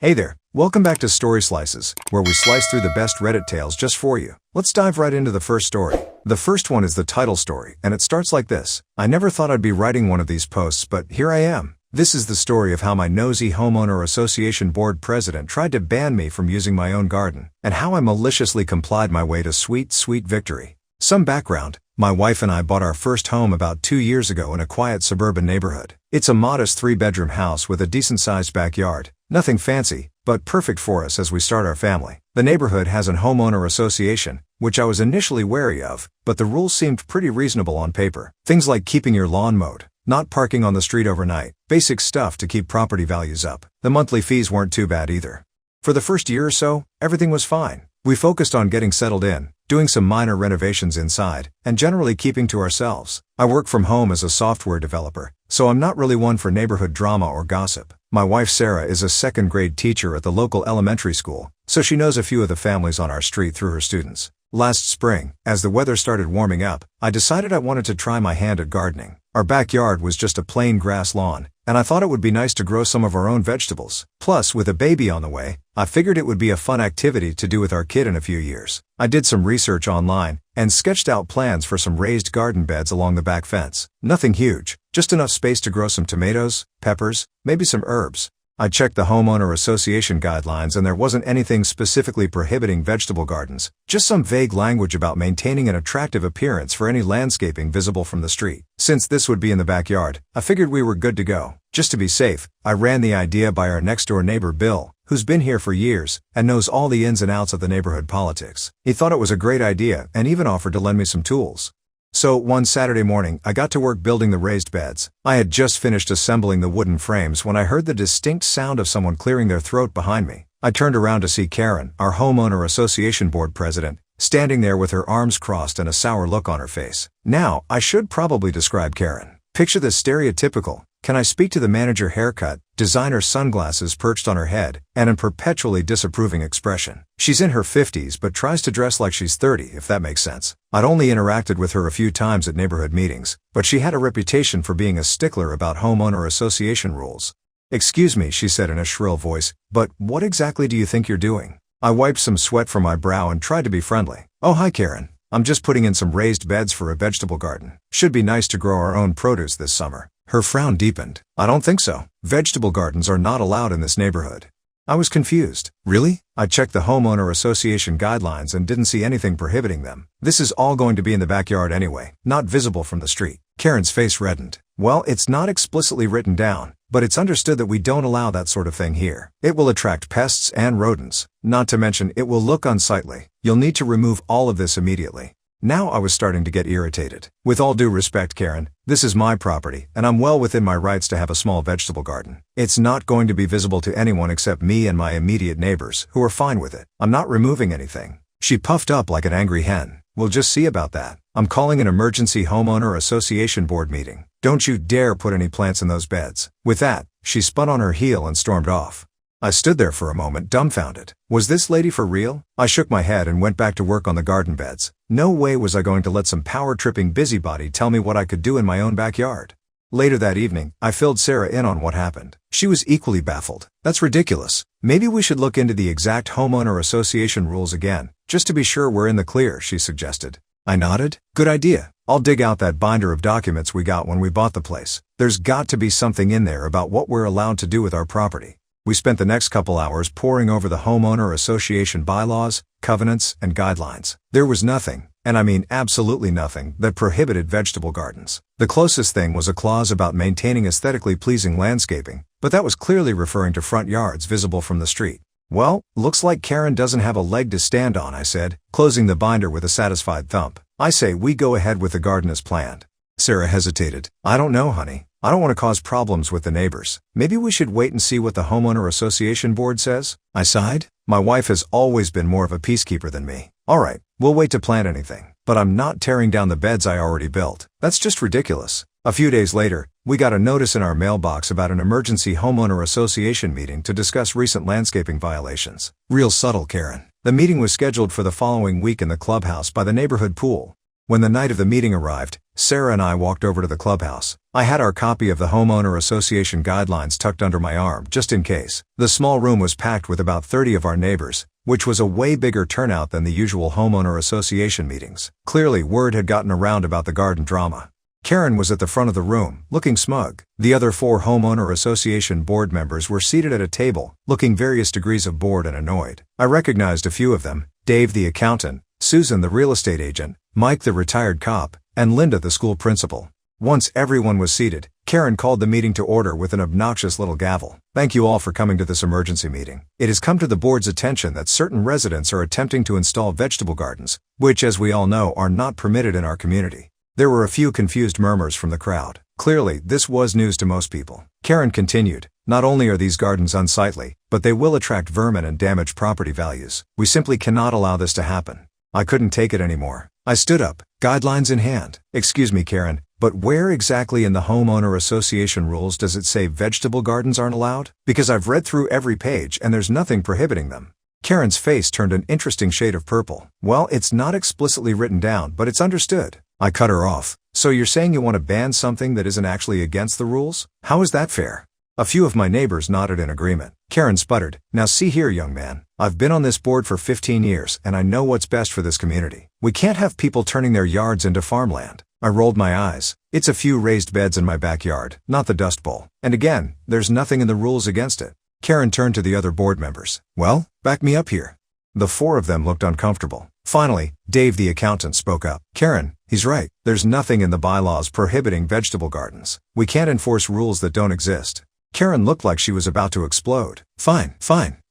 Hey there, welcome back to Story Slices, where we slice through the best Reddit tales just for you. Let's dive right into the first story. The first one is the Tittle story, and it starts like this. I never thought I'd be writing one of these posts, but here I am. This is the story of how my nosy homeowner association board president tried to ban me from using my own garden, and how I maliciously complied my way to sweet, sweet victory. Some background. My wife and I bought our first home about 2 years ago in a quiet suburban neighborhood. It's a modest 3-bedroom house with a decent-sized backyard. Nothing fancy, but perfect for us as we start our family. The neighborhood has an homeowner association, which I was initially wary of, but the rules seemed pretty reasonable on paper. Things like keeping your lawn mowed, not parking on the street overnight, basic stuff to keep property values up. The monthly fees weren't too bad either. For the first year or so, everything was fine. We focused on getting settled in, doing some minor renovations inside, and generally keeping to ourselves. I work from home as a software developer, so I'm not really one for neighborhood drama or gossip. My wife Sarah is a second-grade teacher at the local elementary school, so she knows a few of the families on our street through her students. Last spring, as the weather started warming up, I decided I wanted to try my hand at gardening. Our backyard was just a plain grass lawn, and I thought it would be nice to grow some of our own vegetables. Plus, with a baby on the way, I figured it would be a fun activity to do with our kid in a few years. I did some research online and sketched out plans for some raised garden beds along the back fence. Nothing huge, just enough space to grow some tomatoes, peppers, maybe some herbs. I checked the homeowner association guidelines and there wasn't anything specifically prohibiting vegetable gardens, just some vague language about maintaining an attractive appearance for any landscaping visible from the street. Since this would be in the backyard, I figured we were good to go. Just to be safe, I ran the idea by our next-door neighbor Bill, who's been here for years and knows all the ins and outs of the neighborhood politics. He thought it was a great idea and even offered to lend me some tools. So, one Saturday morning, I got to work building the raised beds. I had just finished assembling the wooden frames when I heard the distinct sound of someone clearing their throat behind me. I turned around to see Karen, our homeowner association board president, standing there with her arms crossed and a sour look on her face. Now, I should probably describe Karen. Picture the stereotypical, "Can I speak to the manager" haircut, designer sunglasses perched on her head, and a perpetually disapproving expression. She's in her 50s but tries to dress like she's 30, if that makes sense. I'd only interacted with her a few times at neighborhood meetings, but she had a reputation for being a stickler about homeowner association rules. "Excuse me," she said in a shrill voice, "but what exactly do you think you're doing?" I wiped some sweat from my brow and tried to be friendly. "Oh, hi Karen. I'm just putting in some raised beds for a vegetable garden. Should be nice to grow our own produce this summer." Her frown deepened. "I don't think so. Vegetable gardens are not allowed in this neighborhood." I was confused. Really? I checked the homeowner association guidelines and didn't see anything prohibiting them. This is all going to be in the backyard anyway, not visible from the street. Karen's face reddened. "Well, it's not explicitly written down, but it's understood that we don't allow that sort of thing here. It will attract pests and rodents. Not to mention, it will look unsightly. You'll need to remove all of this immediately." Now I was starting to get irritated. "With all due respect, Karen, this is my property, and I'm well within my rights to have a small vegetable garden. It's not going to be visible to anyone except me and my immediate neighbors, who are fine with it. I'm not removing anything." She puffed up like an angry hen. "We'll just see about that. I'm calling an emergency homeowner association board meeting. Don't you dare put any plants in those beds." With that, she spun on her heel and stormed off. I stood there for a moment, dumbfounded. Was this lady for real? I shook my head and went back to work on the garden beds. No way was I going to let some power-tripping busybody tell me what I could do in my own backyard. Later that evening, I filled Sarah in on what happened. She was equally baffled. "That's ridiculous. Maybe we should look into the exact homeowner association rules again, just to be sure we're in the clear," she suggested. I nodded. "Good idea. I'll dig out that binder of documents we got when we bought the place. There's got to be something in there about what we're allowed to do with our property." We spent the next couple hours poring over the homeowner association bylaws, covenants, and guidelines. There was nothing, and I mean absolutely nothing, that prohibited vegetable gardens. The closest thing was a clause about maintaining aesthetically pleasing landscaping, but that was clearly referring to front yards visible from the street. "Well, looks like Karen doesn't have a leg to stand on," I said, closing the binder with a satisfied thump. "I say we go ahead with the garden as planned." Sarah hesitated. "I don't know, honey. I don't want to cause problems with the neighbors. Maybe we should wait and see what the homeowner association board says." I sighed. My wife has always been more of a peacekeeper than me. "All right, we'll wait to plant anything. But I'm not tearing down the beds I already built. That's just ridiculous." A few days later, we got a notice in our mailbox about an emergency homeowner association meeting to discuss recent landscaping violations. Real subtle, Karen. The meeting was scheduled for the following week in the clubhouse by the neighborhood pool. When the night of the meeting arrived, Sarah and I walked over to the clubhouse. I had our copy of the Homeowner Association guidelines tucked under my arm, just in case. The small room was packed with about 30 of our neighbors, which was a way bigger turnout than the usual Homeowner Association meetings. Clearly, word had gotten around about the garden drama. Karen was at the front of the room, looking smug. The other 4 Homeowner Association board members were seated at a table, looking various degrees of bored and annoyed. I recognized a few of them: Dave the accountant, Susan the real estate agent, Mike the retired cop, and Linda the school principal. Once everyone was seated, Karen called the meeting to order with an obnoxious little gavel. Thank you all for coming to this emergency meeting. It has come to the board's attention that certain residents are attempting to install vegetable gardens, which, as we all know, are not permitted in our community. There were a few confused murmurs from the crowd. Clearly, this was news to most people. Karen continued, "Not only are these gardens unsightly, but they will attract vermin and damage property values. We simply cannot allow this to happen." I couldn't take it anymore. I stood up, guidelines in hand. "Excuse me, Karen, but where exactly in the Homeowner Association rules does it say vegetable gardens aren't allowed? Because I've read through every page and there's nothing prohibiting them." Karen's face turned an interesting shade of purple. "Well, it's not explicitly written down, but it's understood." I cut her off. "So you're saying you want to ban something that isn't actually against the rules? How is that fair?" A few of my neighbors nodded in agreement. Karen sputtered, "Now see here, young man. I've been on this board for 15 years and I know what's best for this community. We can't have people turning their yards into farmland." I rolled my eyes. "It's a few raised beds in my backyard, not the Dust Bowl. And again, there's nothing in the rules against it." Karen turned to the other board members. "Well, back me up here." The 4 of them looked uncomfortable. Finally, Dave the accountant spoke up. "Karen, he's right. There's nothing in the bylaws prohibiting vegetable gardens. We can't enforce rules that don't exist." Karen looked like she was about to explode. Fine.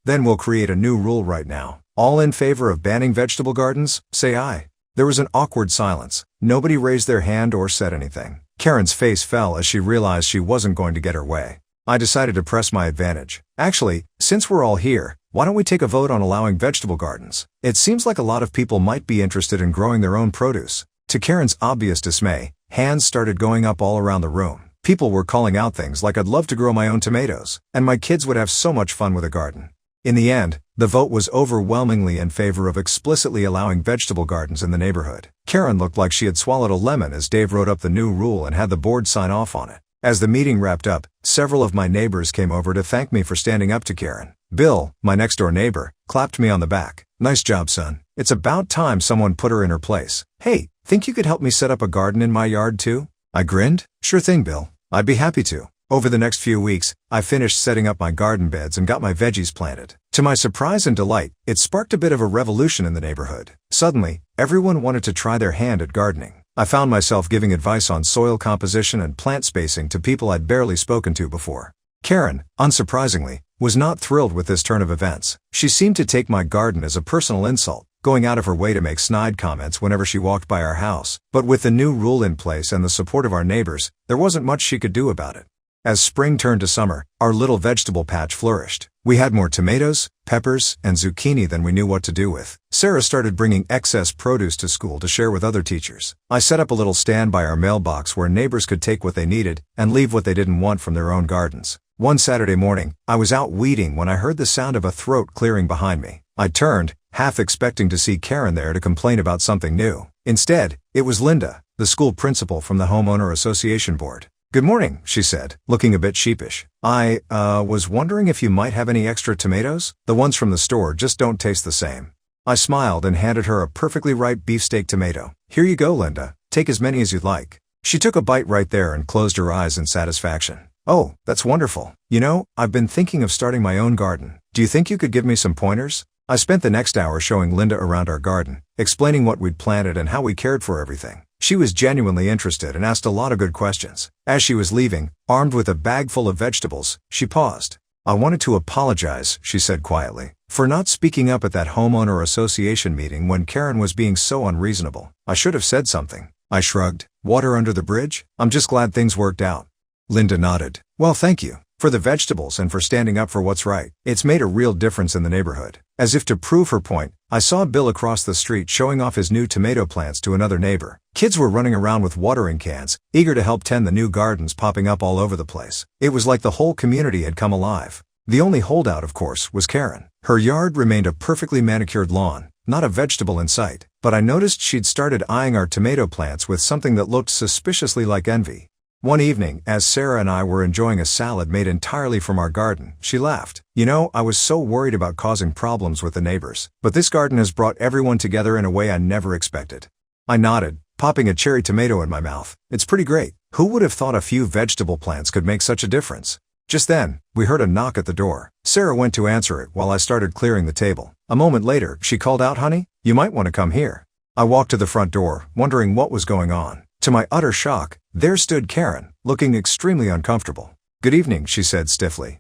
Then we'll create a new rule right now. All in favor of banning vegetable gardens, say aye." There was an awkward silence. Nobody raised their hand or said anything. Karen's face fell as she realized she wasn't going to get her way. I decided to press my advantage. "Actually, since we're all here, why don't we take a vote on allowing vegetable gardens? It seems like a lot of people might be interested in growing their own produce." To Karen's obvious dismay, hands started going up all around the room. People were calling out things like, "I'd love to grow my own tomatoes, and my kids would have so much fun with a garden." In the end, the vote was overwhelmingly in favor of explicitly allowing vegetable gardens in the neighborhood. Karen looked like she had swallowed a lemon as Dave wrote up the new rule and had the board sign off on it. As the meeting wrapped up, several of my neighbors came over to thank me for standing up to Karen. Bill, my next-door neighbor, clapped me on the back. "Nice job, son. It's about time someone put her in her place. Hey, think you could help me set up a garden in my yard too?" I grinned. "Sure thing, Bill. I'd be happy to." Over the next few weeks, I finished setting up my garden beds and got my veggies planted. To my surprise and delight, it sparked a bit of a revolution in the neighborhood. Suddenly, everyone wanted to try their hand at gardening. I found myself giving advice on soil composition and plant spacing to people I'd barely spoken to before. Karen, unsurprisingly, was not thrilled with this turn of events. She seemed to take my garden as a personal insult, going out of her way to make snide comments whenever she walked by our house. But with the new rule in place and the support of our neighbors, there wasn't much she could do about it. As spring turned to summer, our little vegetable patch flourished. We had more tomatoes, peppers, and zucchini than we knew what to do with. Sarah started bringing excess produce to school to share with other teachers. I set up a little stand by our mailbox where neighbors could take what they needed and leave what they didn't want from their own gardens. One Saturday morning, I was out weeding when I heard the sound of a throat clearing behind me. I turned, half expecting to see Karen there to complain about something new. Instead, it was Linda, the school principal from the Homeowner Association board. "Good morning," she said, looking a bit sheepish. I was wondering if you might have any extra tomatoes? The ones from the store just don't taste the same." I smiled and handed her a perfectly ripe beefsteak tomato. "Here you go, Linda. Take as many as you'd like." She took a bite right there and closed her eyes in satisfaction. "Oh, that's wonderful. You know, I've been thinking of starting my own garden. Do you think you could give me some pointers?" I spent the next hour showing Linda around our garden, explaining what we'd planted and how we cared for everything. She was genuinely interested and asked a lot of good questions. As she was leaving, armed with a bag full of vegetables, she paused. "I wanted to apologize," she said quietly, "for not speaking up at that homeowner association meeting when Karen was being so unreasonable. I should have said something." I shrugged. "Water under the bridge? I'm just glad things worked out." Linda nodded. "Well, thank you. For the vegetables and for standing up for what's right. It's made a real difference in the neighborhood." As if to prove her point, I saw Bill across the street showing off his new tomato plants to another neighbor. Kids were running around with watering cans, eager to help tend the new gardens popping up all over the place. It was like the whole community had come alive. The only holdout, of course, was Karen. Her yard remained a perfectly manicured lawn, not a vegetable in sight, but I noticed she'd started eyeing our tomato plants with something that looked suspiciously like envy. One evening, as Sarah and I were enjoying a salad made entirely from our garden, she laughed. "You know, I was so worried about causing problems with the neighbors, but this garden has brought everyone together in a way I never expected." I nodded, popping a cherry tomato in my mouth. "It's pretty great. Who would have thought a few vegetable plants could make such a difference?" Just then, we heard a knock at the door. Sarah went to answer it while I started clearing the table. A moment later, she called out, "Honey, you might want to come here." I walked to the front door, wondering what was going on. To my utter shock, there stood Karen, looking extremely uncomfortable. "Good evening," she said stiffly.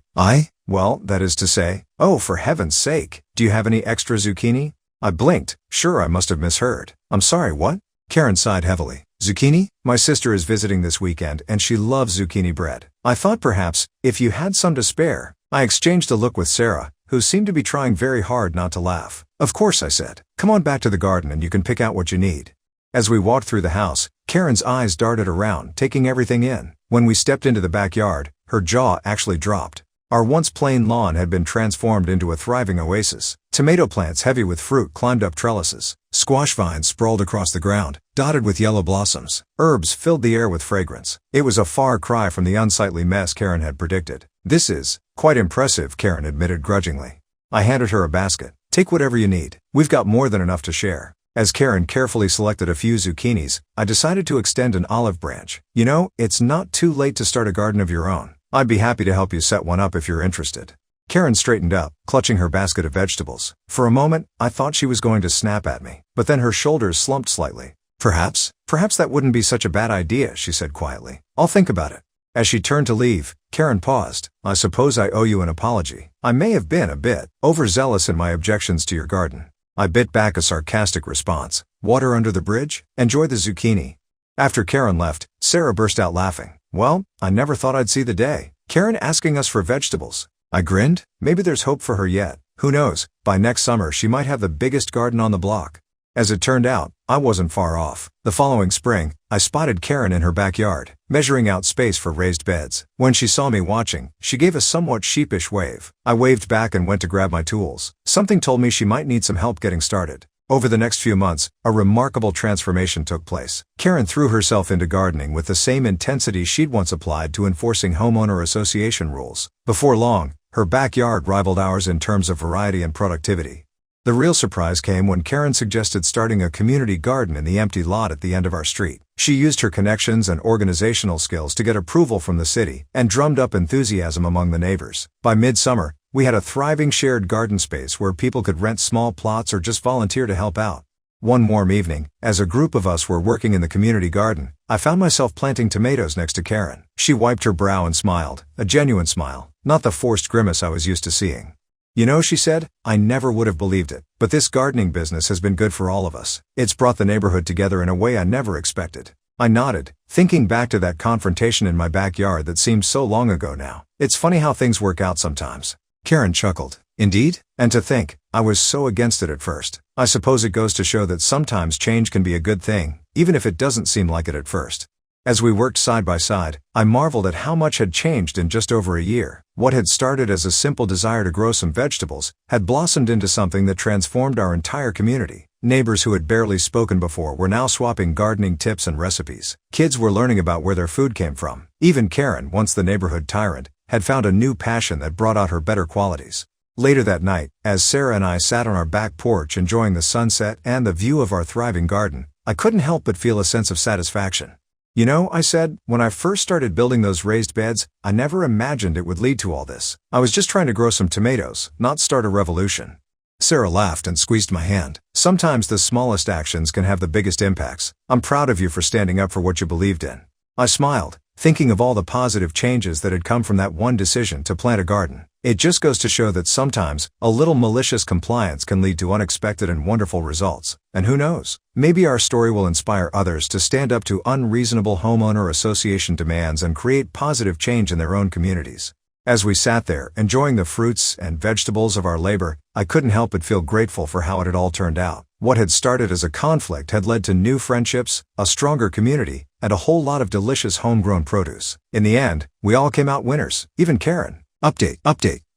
Well, that is to say, "Oh, for heaven's sake, do you have any extra zucchini?" I blinked. Sure, I must have misheard. "I'm sorry, what?" Karen sighed heavily. "Zucchini? My sister is visiting this weekend and she loves zucchini bread. I thought perhaps, if you had some to spare." I exchanged a look with Sarah, who seemed to be trying very hard not to laugh. "Of course," I said. "Come on back to the garden and you can pick out what you need." As we walked through the house, Karen's eyes darted around, taking everything in. When we stepped into the backyard, her jaw actually dropped. Our once plain lawn had been transformed into a thriving oasis. Tomato plants heavy with fruit climbed up trellises. Squash vines sprawled across the ground, dotted with yellow blossoms. Herbs filled the air with fragrance. It was a far cry from the unsightly mess Karen had predicted. "This is quite impressive," Karen admitted grudgingly. I handed her a basket. "Take whatever you need. We've got more than enough to share." As Karen carefully selected a few zucchinis, I decided to extend an olive branch. "You know, it's not too late to start a garden of your own. I'd be happy to help you set one up if you're interested." Karen straightened up, clutching her basket of vegetables. For a moment, I thought she was going to snap at me, but then her shoulders slumped slightly. Perhaps that wouldn't be such a bad idea," she said quietly. "I'll think about it." As she turned to leave, Karen paused. "I suppose I owe you an apology. I may have been a bit overzealous in my objections to your garden." I bit back a sarcastic response. "Water under the bridge? Enjoy the zucchini." After Karen left, Sarah burst out laughing. "Well, I never thought I'd see the day. Karen asking us for vegetables." I grinned. Maybe there's hope for her yet. Who knows, by next summer she might have the biggest garden on the block. As it turned out, I wasn't far off. The following spring, I spotted Karen in her backyard, measuring out space for raised beds. When she saw me watching, she gave a somewhat sheepish wave. I waved back and went to grab my tools. Something told me she might need some help getting started. Over the next few months, a remarkable transformation took place. Karen threw herself into gardening with the same intensity she'd once applied to enforcing homeowner association rules. Before long, her backyard rivaled ours in terms of variety and productivity. The real surprise came when Karen suggested starting a community garden in the empty lot at the end of our street. She used her connections and organizational skills to get approval from the city and drummed up enthusiasm among the neighbors. By midsummer, we had a thriving shared garden space where people could rent small plots or just volunteer to help out. One warm evening, as a group of us were working in the community garden, I found myself planting tomatoes next to Karen. She wiped her brow and smiled, a genuine smile, not the forced grimace I was used to seeing. "You know," she said, "I never would have believed it, but this gardening business has been good for all of us. It's brought the neighborhood together in a way I never expected." I nodded, thinking back to that confrontation in my backyard that seemed so long ago now. It's funny how things work out sometimes. Karen chuckled. "Indeed? And to think, I was so against it at first. I suppose it goes to show that sometimes change can be a good thing, even if it doesn't seem like it at first." As we worked side by side, I marveled at how much had changed in just over a year. What had started as a simple desire to grow some vegetables had blossomed into something that transformed our entire community. Neighbors who had barely spoken before were now swapping gardening tips and recipes. Kids were learning about where their food came from. Even Karen, once the neighborhood tyrant, had found a new passion that brought out her better qualities. Later that night, as Sarah and I sat on our back porch enjoying the sunset and the view of our thriving garden, I couldn't help but feel a sense of satisfaction. "You know," I said, "when I first started building those raised beds, I never imagined it would lead to all this. I was just trying to grow some tomatoes, not start a revolution." Sarah laughed and squeezed my hand. "Sometimes the smallest actions can have the biggest impacts. I'm proud of you for standing up for what you believed in." I smiled, thinking of all the positive changes that had come from that one decision to plant a garden. It just goes to show that sometimes, a little malicious compliance can lead to unexpected and wonderful results. And who knows, maybe our story will inspire others to stand up to unreasonable homeowner association demands and create positive change in their own communities. As we sat there, enjoying the fruits and vegetables of our labor, I couldn't help but feel grateful for how it had all turned out. What had started as a conflict had led to new friendships, a stronger community, and a whole lot of delicious homegrown produce. In the end, we all came out winners, even Karen. Update.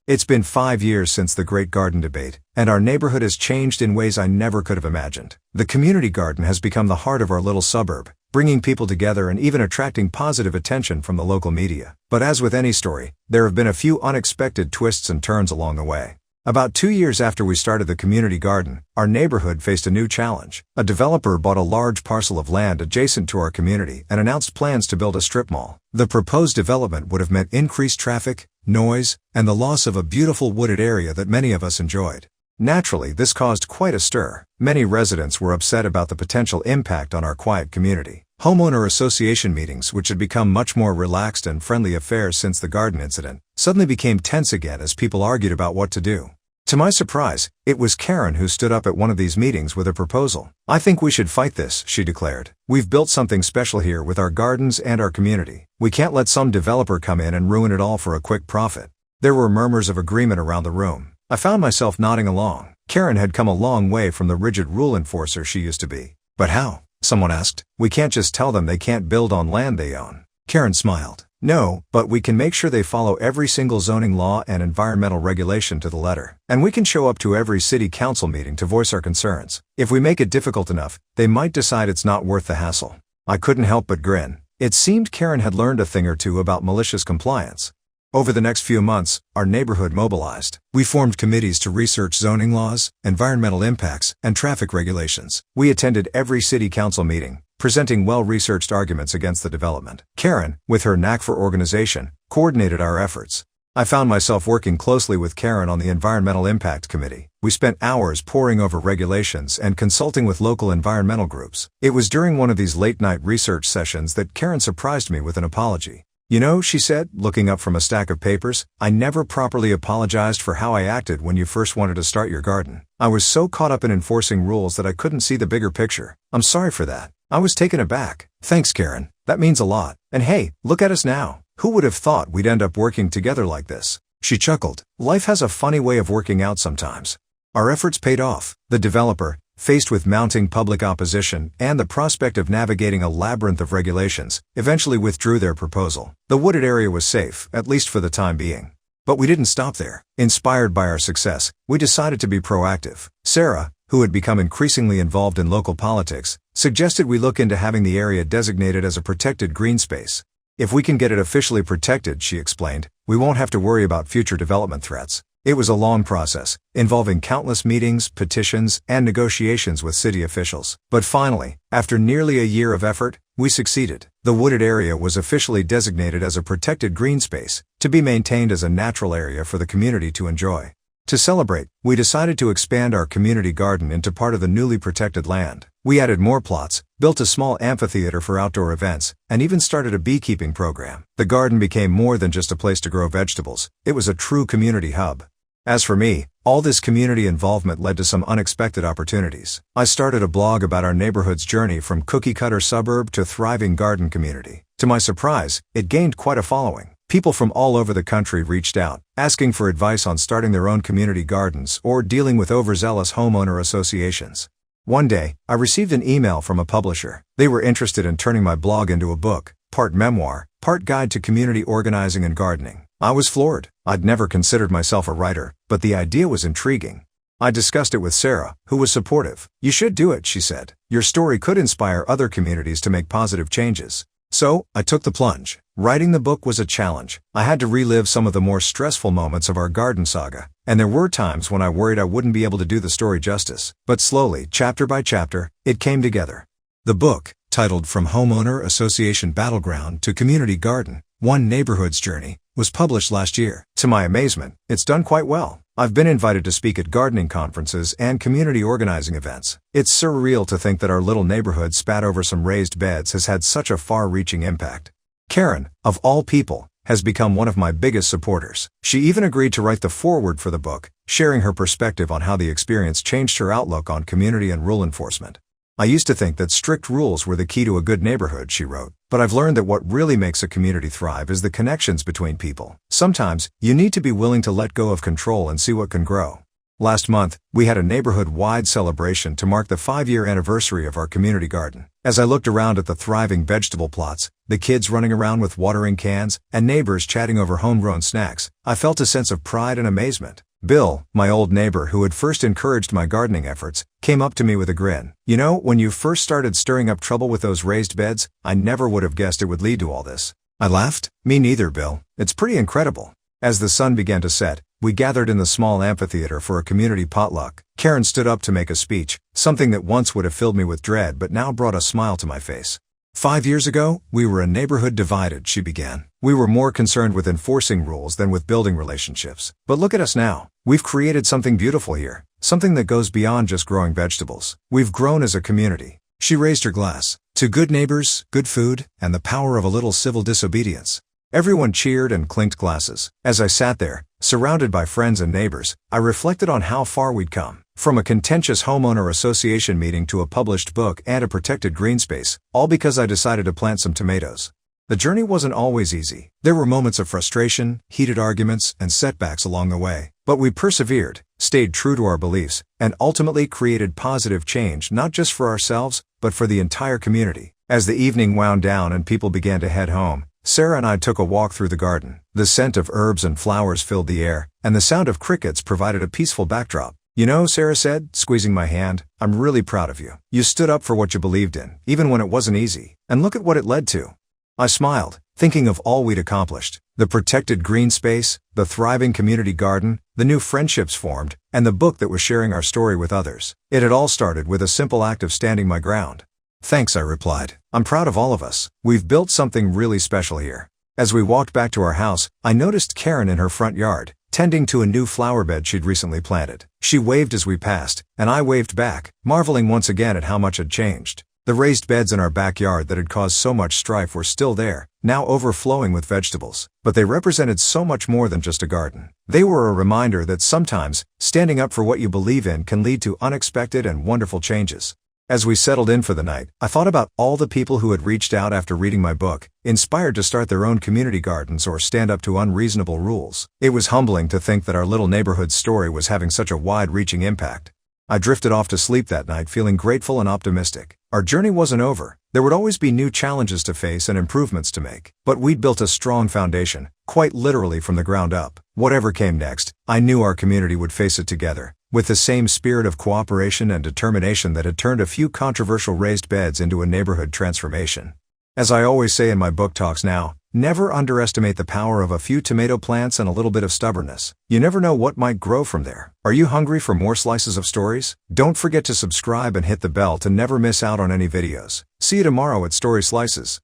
It's been 5 years since the Great Garden Debate, and our neighborhood has changed in ways I never could have imagined. The community garden has become the heart of our little suburb, bringing people together and even attracting positive attention from the local media. But as with any story, there have been a few unexpected twists and turns along the way. About 2 years after we started the community garden, our neighborhood faced a new challenge. A developer bought a large parcel of land adjacent to our community and announced plans to build a strip mall. The proposed development would have meant increased traffic, noise, and the loss of a beautiful wooded area that many of us enjoyed. Naturally, this caused quite a stir. Many residents were upset about the potential impact on our quiet community. Homeowner association meetings, which had become much more relaxed and friendly affairs since the garden incident, suddenly became tense again as people argued about what to do. To my surprise, it was Karen who stood up at one of these meetings with a proposal. "I think we should fight this," she declared. "We've built something special here with our gardens and our community. We can't let some developer come in and ruin it all for a quick profit." There were murmurs of agreement around the room. I found myself nodding along. Karen had come a long way from the rigid rule enforcer she used to be. "But how?" someone asked. "We can't just tell them they can't build on land they own." Karen smiled. "No, but we can make sure they follow every single zoning law and environmental regulation to the letter. And we can show up to every city council meeting to voice our concerns. If we make it difficult enough, they might decide it's not worth the hassle." I couldn't help but grin. It seemed Karen had learned a thing or two about malicious compliance. Over the next few months, our neighborhood mobilized. We formed committees to research zoning laws, environmental impacts, and traffic regulations. We attended every city council meeting, presenting well-researched arguments against the development. Karen, with her knack for organization, coordinated our efforts. I found myself working closely with Karen on the Environmental Impact Committee. We spent hours poring over regulations and consulting with local environmental groups. It was during one of these late-night research sessions that Karen surprised me with an apology. "You know," she said, looking up from a stack of papers, "I never properly apologized for how I acted when you first wanted to start your garden. I was so caught up in enforcing rules that I couldn't see the bigger picture. I'm sorry for that." I was taken aback. "Thanks, Karen. That means a lot. And hey, look at us now. Who would have thought we'd end up working together like this?" She chuckled. "Life has a funny way of working out sometimes." Our efforts paid off. The developer, faced with mounting public opposition and the prospect of navigating a labyrinth of regulations, eventually withdrew their proposal. The wooded area was safe, at least for the time being. But we didn't stop there. Inspired by our success, we decided to be proactive. Sarah, who had become increasingly involved in local politics, suggested we look into having the area designated as a protected green space. "If we can get it officially protected," she explained, "we won't have to worry about future development threats." It was a long process, involving countless meetings, petitions, and negotiations with city officials. But finally, after nearly a year of effort, we succeeded. The wooded area was officially designated as a protected green space, to be maintained as a natural area for the community to enjoy. To celebrate, we decided to expand our community garden into part of the newly protected land. We added more plots, built a small amphitheater for outdoor events, and even started a beekeeping program. The garden became more than just a place to grow vegetables. It was a true community hub. As for me, all this community involvement led to some unexpected opportunities. I started a blog about our neighborhood's journey from cookie-cutter suburb to thriving garden community. To my surprise, it gained quite a following. People from all over the country reached out, asking for advice on starting their own community gardens or dealing with overzealous homeowner associations. One day, I received an email from a publisher. They were interested in turning my blog into a book, part memoir, part guide to community organizing and gardening. I was floored. I'd never considered myself a writer, but the idea was intriguing. I discussed it with Sarah, who was supportive. "You should do it," she said. "Your story could inspire other communities to make positive changes." So, I took the plunge. Writing the book was a challenge. I had to relive some of the more stressful moments of our garden saga, and there were times when I worried I wouldn't be able to do the story justice. But slowly, chapter by chapter, it came together. The book, titled From Homeowner Association Battleground to Community Garden, One Neighborhood's Journey, was published last year. To my amazement, it's done quite well. I've been invited to speak at gardening conferences and community organizing events. It's surreal to think that our little neighborhood spat over some raised beds has had such a far-reaching impact. Karen, of all people, has become one of my biggest supporters. She even agreed to write the foreword for the book, sharing her perspective on how the experience changed her outlook on community and rule enforcement. "I used to think that strict rules were the key to a good neighborhood," she wrote, "but I've learned that what really makes a community thrive is the connections between people. Sometimes, you need to be willing to let go of control and see what can grow." Last month, we had a neighborhood-wide celebration to mark the 5-year anniversary of our community garden. As I looked around at the thriving vegetable plots, the kids running around with watering cans, and neighbors chatting over homegrown snacks, I felt a sense of pride and amazement. Bill, my old neighbor who had first encouraged my gardening efforts, came up to me with a grin. "You know, when you first started stirring up trouble with those raised beds, I never would have guessed it would lead to all this." I laughed. "Me neither, Bill. It's pretty incredible." As the sun began to set, we gathered in the small amphitheater for a community potluck. Karen stood up to make a speech, something that once would have filled me with dread but now brought a smile to my face. 5 years ago, we were a neighborhood divided, she began. We were more concerned with enforcing rules than with building relationships. But look at us now. We've created something beautiful here, something that goes beyond just growing vegetables. We've grown as a community. She raised her glass. To good neighbors, good food, and the power of a little civil disobedience. Everyone cheered and clinked glasses. As I sat there, surrounded by friends and neighbors, I reflected on how far we'd come. From a contentious homeowner association meeting to a published book and a protected green space, all because I decided to plant some tomatoes. The journey wasn't always easy. There were moments of frustration, heated arguments, and setbacks along the way. But we persevered, stayed true to our beliefs, and ultimately created positive change not just for ourselves, but for the entire community. As the evening wound down and people began to head home, Sarah and I took a walk through the garden. The scent of herbs and flowers filled the air, and the sound of crickets provided a peaceful backdrop. "You know," Sarah said, squeezing my hand, "I'm really proud of you. You stood up for what you believed in, even when it wasn't easy. And look at what it led to." I smiled, thinking of all we'd accomplished. The protected green space, the thriving community garden, the new friendships formed, and the book that was sharing our story with others. It had all started with a simple act of standing my ground. "Thanks," I replied. "I'm proud of all of us. We've built something really special here." As we walked back to our house, I noticed Karen in her front yard, tending to a new flower bed she'd recently planted. She waved as we passed, and I waved back, marveling once again at how much had changed. The raised beds in our backyard that had caused so much strife were still there, now overflowing with vegetables. But they represented so much more than just a garden. They were a reminder that sometimes, standing up for what you believe in can lead to unexpected and wonderful changes. As we settled in for the night, I thought about all the people who had reached out after reading my book, inspired to start their own community gardens or stand up to unreasonable rules. It was humbling to think that our little neighborhood story was having such a wide-reaching impact. I drifted off to sleep that night feeling grateful and optimistic. Our journey wasn't over. There would always be new challenges to face and improvements to make. But we'd built a strong foundation, quite literally from the ground up. Whatever came next, I knew our community would face it together, with the same spirit of cooperation and determination that had turned a few controversial raised beds into a neighborhood transformation. As I always say in my book talks now, never underestimate the power of a few tomato plants and a little bit of stubbornness. You never know what might grow from there. Are you hungry for more slices of stories? Don't forget to subscribe and hit the bell to never miss out on any videos. See you tomorrow at Story Slices.